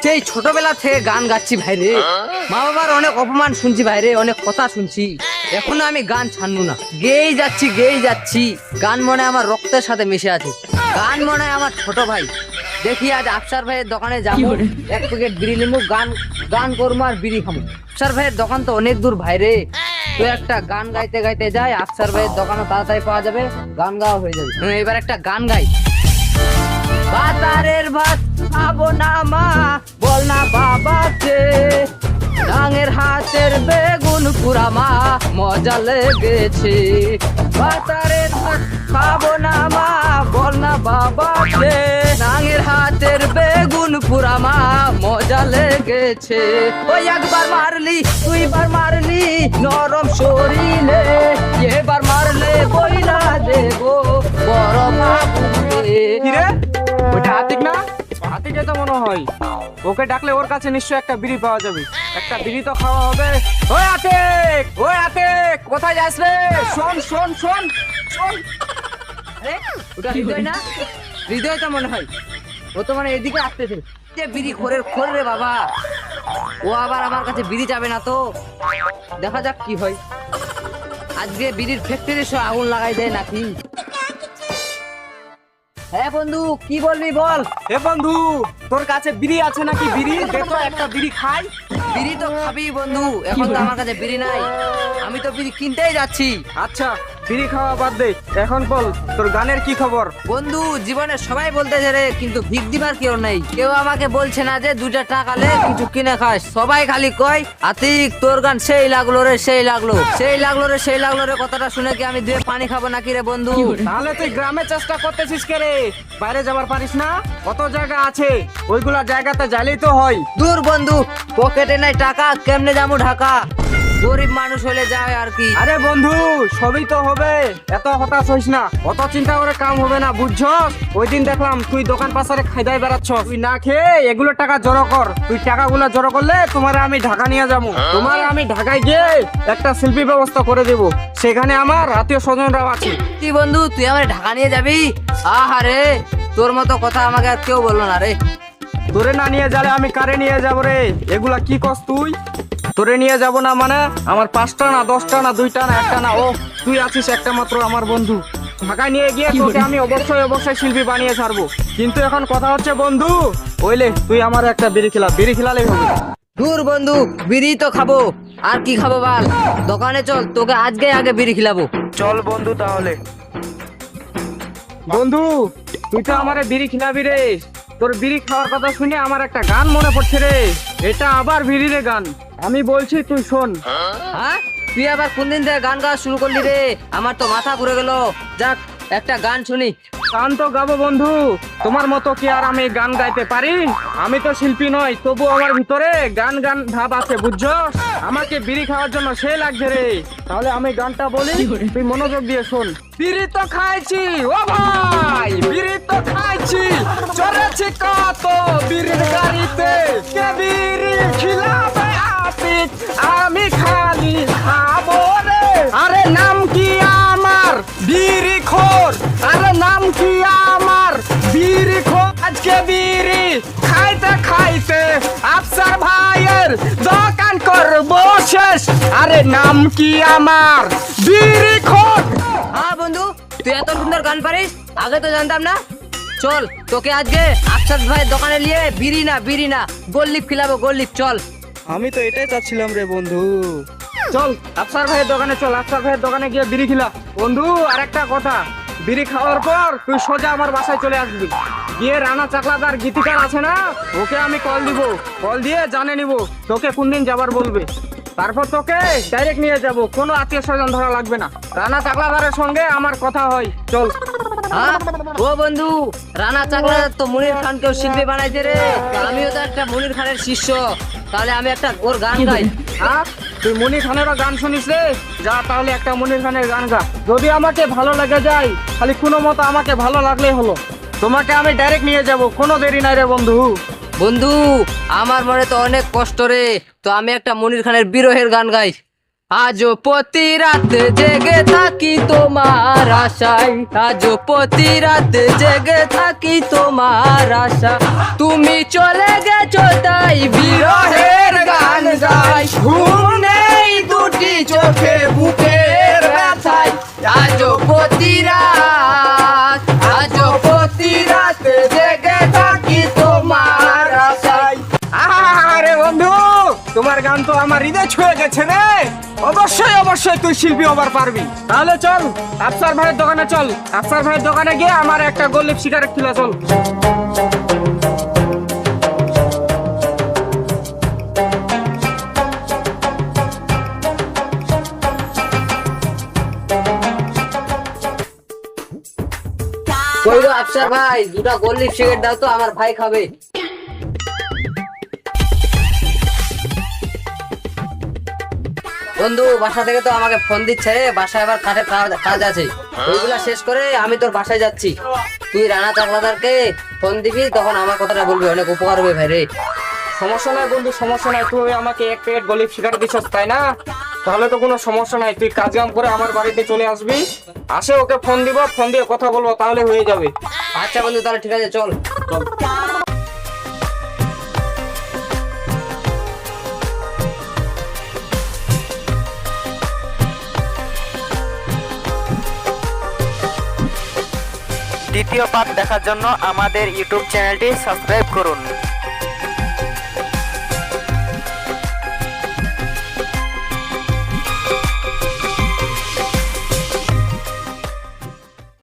সেই ছোটবেলা থেকে গান গাচ্ছি ভাইরে, মা বাবার অনেক অপমান শুনছি ভাইরে, অনেক কথা শুনছি, এখনো আমি গান ছাড়বো না। গেয়েই যাচ্ছি। গান মনে হয় আমার রক্তের সাথে মিশে আছে, গান মনে হয় আমার ছোট ভাই। দেখি আজ আফসার ভাইয়ের দোকানে যাবো, এক প্যাকেট বিড়ি নিবো, গান করবো আর বিড়ি খাবো। আফসার ভাইয়ের দোকান তো অনেক দূর ভাইরে, তো একটা গান গাইতে গাইতে যাই, আফসার ভাইয়ের দোকানে তাড়াতাড়ি পাওয়া যাবে, গান গাওয়া হয়ে যাবে। এবার একটা গান গাই। বাতারের ভাত খাবো না মা, বল না বাবাকে, ডাঙের হাতের বেগুন পুরা মা, মজা লেগেছে। বাতারের ভাত খাবো না মা, বল না বাবাকে, ডাঙের হাতের বেগুন পুরা মা, মজা লেগেছে। ওই একবার মারলি দুইবার মারলি নরম শরীরে, এবার মারলে বইলা দেবো বড় বাবুকে। ওইটা আতিক না? আতিকে তো মনে হয়, ওকে ডাকলে ওর কাছে নিশ্চয়ই একটা বিড়ি পাওয়া যাবে, একটা বিড়ি তো খাওয়া হবে। ওই আতিক কোথায় যাস রে? শোন শোন শোন শোন। আরে ওটা হৃদয় না? হৃদয় তো মনে হয়, ও তো মানে এদিকে আসতেছে। যে বিড়ি খোর রে বাবা, ও আবার আমার কাছে বিড়ি যাবে না তো, দেখা যাক কি হয়। আজকে বিড়ির ফ্যাক্টরি সব আগুন লাগাই দেয় নাকি? হ্যাঁ বন্ধু, কি বলবি বল। এ বন্ধু, তোর কাছে বিড়ি আছে নাকি? বিড়ি দে তো, একটা বিড়ি খাই। বিড়ি তো খাবি বন্ধু, এখন তো আমার কাছে বিড়ি নাই, আমি তো বিড়ি কিনতেই যাচ্ছি। আচ্ছা, বিড়ি খাওয়া বাদ দে, এখন বল তোর গানের কি খবর? বন্ধু, জীবনে সবাই বলতেছে রে, কিন্তু ভিক দিবার কেউ নেই। কেউ আমাকে বলছে না যে 2টা টাকা লে কিছু কিনে খাস, সবাই খালি কয় আতিক তোর গান সেই লাগলো রে, সেই লাগলো রে। কথাটা শুনে কি আমি দুয়ে পানি খাবো নাকি রে বন্ধু? তাহলে তুই গ্রামে চেষ্টা করতেছিস কে রে? বাইরে যাবার পারিস না? কত জায়গা আছে, ওইগুলা জায়গাতে যাইলেই তো হয়। দূর বন্ধু, পকেটে নাই টাকা, কেমনে যাবো ঢাকা? গরিব মানুষ হলে যায় আর কি। আরে বন্ধু, সবই তো হবে, এত হতাশ হইস না, অত চিন্তা করে কাম হবে না, বুঝছস? ওই দিন দেখলাম তুই দোকান পাশারে খাইদাই বেড়াচ্ছ, তুই না খেয়ে এগুলো টাকা জড়ো কর। তুই টাকাগুলো জড়ো করলে তোমার আমি ঢাকা নিয়ে যাবো, তোমার আমি ঢাকায় গিয়ে একটা শিল্পী ব্যবস্থা করে দেব, সেখানে আমার আত্মীয় স্বজনরাও আছে। কি বন্ধু, তুই আমার ঢাকা নিয়ে যাবি? আহারে, তোর মতো কথা আমাকে আর কেউ বললো না রে। তোরে না নিয়ে যালে আমি কারে নিয়ে যাবো রে? এগুলা কি কস তুই? তোরে নিয়ে যাব না মানে আমার 5টা না 10টা না 2টা না 1টা না, ও তুই আছিস একটা মাত্র আমার বন্ধু। ঢাকায় নিয়ে গিয়ে তোকে আমি অবশ্যই শিল্পী বানিয়ে ছাড়বো। কিন্তু এখন কথা হচ্ছে বন্ধু, ওইলে তুই আমার একটা বিড়ি খিলালেই হবে। দূর বন্ধু, বিড়ি তো খাবো, আর কি খাবো বল? দোকানে চল, তোকে আগে বিড়ি খিলাবো। চল বন্ধু তাহলে। বন্ধু, তুই তো আমারে বিড়ি খিলাবি রে, তোর বিড়ি খাওয়ার কথা শুনে আমার একটা গান মনে পড়ছে রে, এটা আবার বিড়ির গান, আমি বলছি তুই শোন। হ্যাঁ, তুই আবার কোন দিন থেকে গান গাওয়া শুরু করলি রে? আমার তো মাথা ঘুরে গেল। যাক, একটা গান শুনি। গান তো গাবো বন্ধু, তোমার মতো কি আর আমি গান গাইতে পারি? আমি তো শিল্পী নই, তবু আমার ভিতরে গান ভাব আছে, বুঝছো? আমাকে বিড়ি খাওয়ার জন্য সে লাগছে রে। তাহলে আমি গানটা বলি, তুই মনোযোগ দিয়ে শোন। বিড়ি তো খাইছি ও ভাই, বিড়ি তো খাইছি, চড়েছি কত বিড়ির গাড়িতে, কে বিড়ি খিলাবে আতিক, আমি খালি খাবো রে। আরে নাম কি আমার? বিড়ি খোর। আরে নাম কি আমার? বিড়ি খোর। আজকে বিড়ি খাইতে আফসার ভাইয়ের দোকান করবো শেষ। আরে নাম কি আমার? বিড়ি খোর। হ্যাঁ বন্ধু, তুই এত সুন্দর গান পারিস, আগে তো জানতাম না। চল, তোকে আজকে আফসার ভাইয়ের দোকানে নিয়ে বিড়ি না গোল্লিপ খিলাবো, গোল্লিপ। চল। আমি তো এটাই চাচ্ছিলাম রে বন্ধু। চল আফসার ভাইয়ের দোকানে চল, আফসার ভাইয়ের দোকানে গিয়ে বিড়ি খিলা। বন্ধু, আরেকটা কথা, বিড়ি খাওয়ার পর তুই সোজা আমার বাসায় চলে আসবি, গিয়ে রানা চাকলাদার গীতিকার আছে না, ওকে আমি কল দিব, কল দিয়ে জানে নিব তোকে কোন দিন যাবার বলবে, তারপর তোকে ডাইরেক্ট নিয়ে যাব, কোনো আত্মীয় স্বজন ধরা লাগবে না। রানা চাকলাদারের সঙ্গে আমার কথা হয়, চল। হ্যাঁ ও বন্ধু, রানা চাকলা তো মনির খানকেও শিল্পী বানাইছে রে, আমিও তো একটা মনির খানের শিষ্য, তাহলে আমি একটা ওর গান গাই। হ্যাঁ, তুই মনির খানেরও গান শুনিস রে? যা তাহলে একটা মনির খানের গান গা, যদি আমাকে ভালো লাগে যায়, খালি কোনো মতো আমাকে ভালো লাগলেই হলো, তোমাকে আমি ডাইরেক্ট নিয়ে যাব, কোনো দেরি নাই রে বন্ধু। বন্ধু, আমার মনে তো অনেক কষ্ট রে, তো আমি একটা মনির খানের বিরহের গান গাই। আজও প্রতি রাত জেগে থাকি তোমার আশায়, আজও প্রতি রাত জেগে থাকি তোমার আশা। তুমি চলে গেছো তাই বিরহের গান গাই, ঘুম নেই দুটি চোখে বুকের ব্যথায়। আজও প্রতি রাত, আজও প্রতি রাত জেগে থাকি তোমার আশায়। আরে বন্ধু, তোমার গান তো আমার হৃদয় ছুঁয়ে গেছে রে। অবশ্যই অবশ্যই তুই শিল্পী হবার পারবি। তাহলে চল আফসার ভাইয়ের দোকানে চল, আফসার ভাইয়ের দোকানে গিয়ে আমার একটা গোল্ড সিগারেট কিনা চল। কই গো আফসার ভাই, দুটা গোল্ড সিগারেট দাও তো, আমার ভাই খাবে। বন্ধু বাসা থেকে তো আমাকে ফোন দিচ্ছে রে, বাসায় আবার কাঠের কাজ আছে, ওইগুলা শেষ করে আমি তোর বাসায় যাচ্ছি। তুই রানা চাকলাদারকে ফোন দিবি, তখন আমার কথাটা বলবি, অনেক উপকার হবে ভাই রে। সমস্যা নাই বন্ধু, সমস্যা নাই। তুই আমাকে এক প্যাকেট গোল্ড সিগারেট দিছস তাই না? তাহলে তো কোনো সমস্যা নাই, তুই কাজ কাম করে আমার বাড়িতে চলে আসবি। আসে ওকে ফোন দিব, ফোন দিয়ে কথা বলবো, তাহলে হয়ে যাবে। আচ্ছা বন্ধু, তাহলে ঠিক আছে, চল। দ্বিতীয় পার্ট দেখার জন্য আমাদের ইউটিউব চ্যানেলটি সাবস্ক্রাইব করুন।